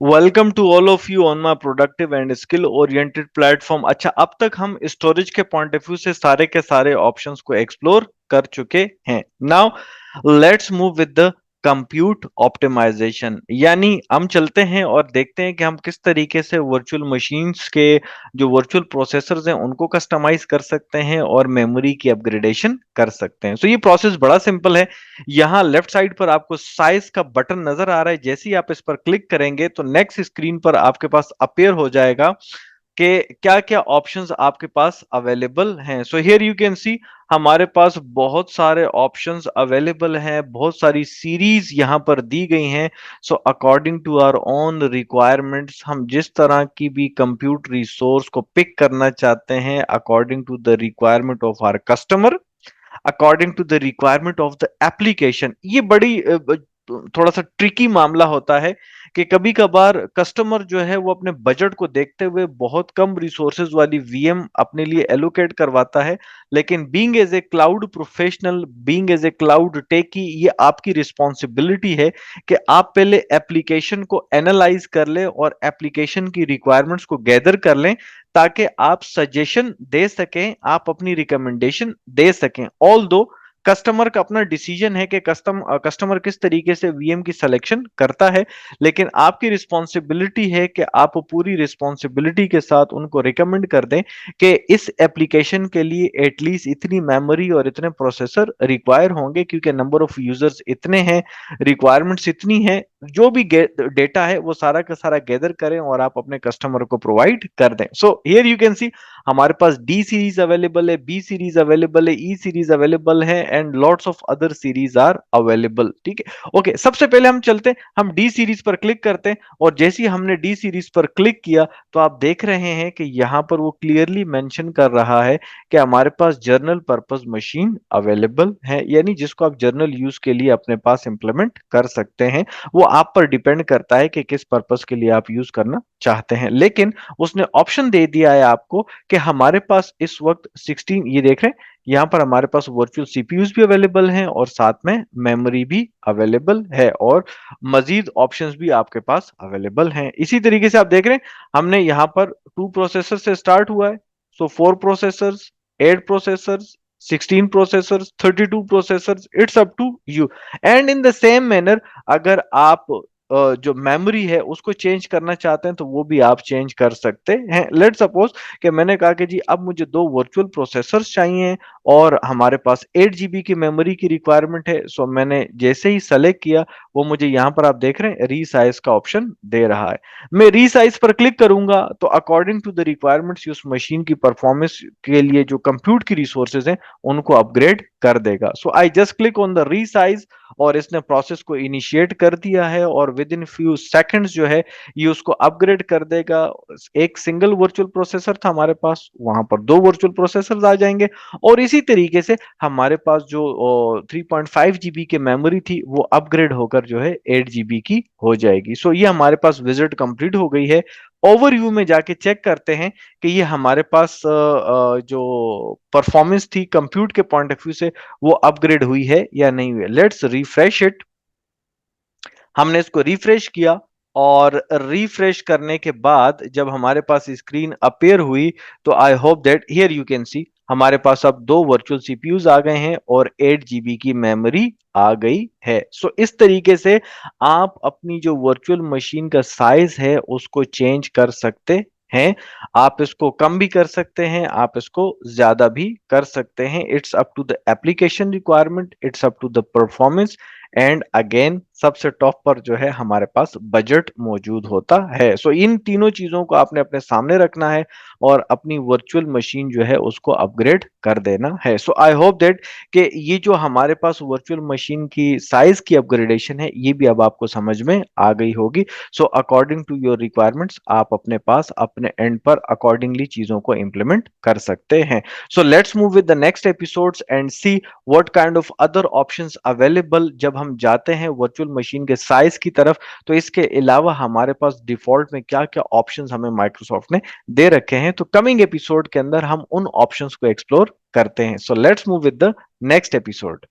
Welcome to all of you on my productive and skill oriented platform. अच्छा, अब तक हम स्टोरेज के पॉइंट ऑफ व्यू से सारे के सारे ऑप्शंस को एक्सप्लोर कर चुके हैं। Now let's move with the compute optimisation, यानी हम चलते हैं और देखते हैं कि हम किस तरीके से वर्चुअल मशीन्स के जो वर्चुअल प्रोसेसर्स हैं उनको कस्टमाइज कर सकते हैं और मेमोरी की अपग्रेडेशन कर सकते हैं। सो ये प्रोसेस बड़ा सिंपल है। यहाँ लेफ्ट साइड पर आपको साइज का बटन नजर आ रहा है। जैसे ही आप इस पर क्लिक करेंगे तो नेक्स्ट स्क्रीन पर आपके पास अपेयर हो जाएगा कि क्या क्या ऑप्शंस आपके पास अवेलेबल हैं। सो हियर यू कैन सी हमारे पास बहुत सारे ऑप्शंस अवेलेबल हैं, बहुत सारी सीरीज यहाँ पर दी गई हैं। So according to our own requirements हम जिस तरह की भी कंप्यूट रिसोर्स को पिक करना चाहते हैं, according to the requirement of our customer, according to the requirement of the application. ये बड़ी थोड़ा सा ट्रिकी मामला होता है कि कभी कभार कस्टमर जो है वो अपने बजट को देखते हुए बहुत कम रिसोर्सेज वाली वीएम अपने लिए एलोकेट करवाता है। लेकिन being as a cloud professional, being as a cloud techie, ये आपकी रिस्पॉन्सिबिलिटी है कि आप पहले एप्लीकेशन को एनालाइज कर लें और एप्लीकेशन की रिक्वायरमेंट्स को गैदर कर लें, ताकि आप सजेशन दे सकें, आप अपनी रिकमेंडेशन दे सकें। ऑल दो कस्टमर का अपना डिसीजन है कि कस्टमर किस तरीके से वीएम की सिलेक्शन करता है, लेकिन आपकी रिस्पॉन्सिबिलिटी है कि आप पूरी रिस्पॉन्सिबिलिटी के साथ उनको रिकमेंड कर दें कि इस एप्लीकेशन के लिए एटलीस्ट इतनी मेमोरी और इतने प्रोसेसर रिक्वायर होंगे, क्योंकि नंबर ऑफ यूजर्स इतने हैं, रिक्वायरमेंट्स इतनी हैं। जो भी डेटा है वो सारा का सारा गैदर करें और आप अपने कस्टमर को प्रोवाइड कर दें। So here you can see हमारे पास डी सीरीज अवेलेबल है, बी सीरीज अवेलेबल है, ई सीरीज अवेलेबल है and lots of other series are available. ठीक है, ओके। सबसे पहले हम चलते हैं, हम डी सीरीज पर क्लिक करते हैं और जैसे ही हमने डी सीरीज पर क्लिक किया तो आप देख रहे हैं कि यहां पर वो क्लियरली मेंशन कर रहा है कि हमारे पास जर्नल पर्पस मशीन अवेलेबल है, यानी जिसको आप जर्नल यूज के लिए अपने पास इंप्लीमेंट कर सकते हैं। वो आप पर डिपेंड करता है कि किस पर्पस के लिए आप यूज करना चाहते हैं। लेकिन उसने ऑप्शन दे दिया है आपको कि हमारे पास इस वक्त 16, ये देख रहे हैं यहाँ पर हमारे पास वर्चुअल सीपीयूज भी अवेलेबल हैं और साथ में मेमोरी भी अवेलेबल है और मजीद ऑप्शंस भी आपके पास अवेलेबल हैं। इसी तरीके से आप देख रहे हैं हमने यहाँ पर 2 प्रोसेसर से स्टार्ट हुआ है। So 4 processors, 8 processors, 16 processors, 32 processors, it's up to you. And in the same manner अगर आप जो मेमोरी है उसको चेंज करना चाहते हैं तो वो भी आप चेंज कर सकते हैं। लेट्स सपोज कि मैंने कहा कि जी अब मुझे 2 वर्चुअल प्रोसेसर्स चाहिए और हमारे पास 8 GB की मेमोरी की रिक्वायरमेंट है। सो मैंने जैसे ही सेलेक्ट किया वो मुझे यहाँ पर आप देख रहे हैं रीसाइज का ऑप्शन दे रहा है। मैं रीसाइज पर क्लिक करूंगा तो अकॉर्डिंग टू द रिक्वायरमेंट्स उस मशीन की परफॉर्मेंस के लिए जो कंप्यूट की रिसोर्सेज हैं उनको अपग्रेड कर देगा। So I just click on the resize और इसने प्रोसेस को इनिशिएट कर दिया है और विद इन फ्यू सेकंड्स जो है ये उसको अपग्रेड कर देगा। एक सिंगल वर्चुअल प्रोसेसर था हमारे पास, वहां पर 2 वर्चुअल प्रोसेसर आ जाएंगे और इसी तरीके से हमारे पास जो 3.5 GB की मेमोरी थी वो अपग्रेड होकर जो है 8 GB की हो जाएगी। सो ये हमारे पास विजिट कंप्लीट हो गई है। ओवरव्यू में जाके चेक करते हैं कि ये हमारे पास जो परफॉर्मेंस थी कंप्यूट के पॉइंट ऑफ व्यू से वो अपग्रेड हुई है या नहीं हुई है। Let's refresh it. हमने इसको रिफ्रेश किया और रिफ्रेश करने के बाद जब हमारे पास स्क्रीन अपेयर हुई तो I hope that here you can see हमारे पास अब 2 वर्चुअल सीपीयूज आ गए हैं और 8 GB की मेमोरी आ गई है। सो इस तरीके से आप अपनी जो वर्चुअल मशीन का साइज है उसको चेंज कर सकते हैं। आप इसको कम भी कर सकते हैं, आप इसको ज्यादा भी कर सकते हैं। It's up to the application requirement, it's up to the performance and again सबसे टॉप पर जो है हमारे पास बजट मौजूद होता है। सो इन तीनों चीजों को आपने अपने सामने रखना है और अपनी वर्चुअल मशीन जो है उसको अपग्रेड कर देना है। सो आई होप दैट कि ये जो हमारे पास वर्चुअल मशीन की साइज की अपग्रेडेशन है ये भी अब आपको समझ में आ गई होगी। So according to your requirements आप अपने पास अपने एंड पर अकॉर्डिंगली चीजों को इंप्लीमेंट कर सकते हैं। So let's move with the next episodes and see what kind of other options available जब हम जाते हैं वर्चुअल मशीन के साइज की तरफ। तो इसके अलावा हमारे पास डिफॉल्ट में क्या क्या ऑप्शंस हमें माइक्रोसॉफ्ट ने दे रखे हैं, तो कमिंग एपिसोड के अंदर हम उन ऑप्शंस को एक्सप्लोर करते हैं। So let's move with the next episode.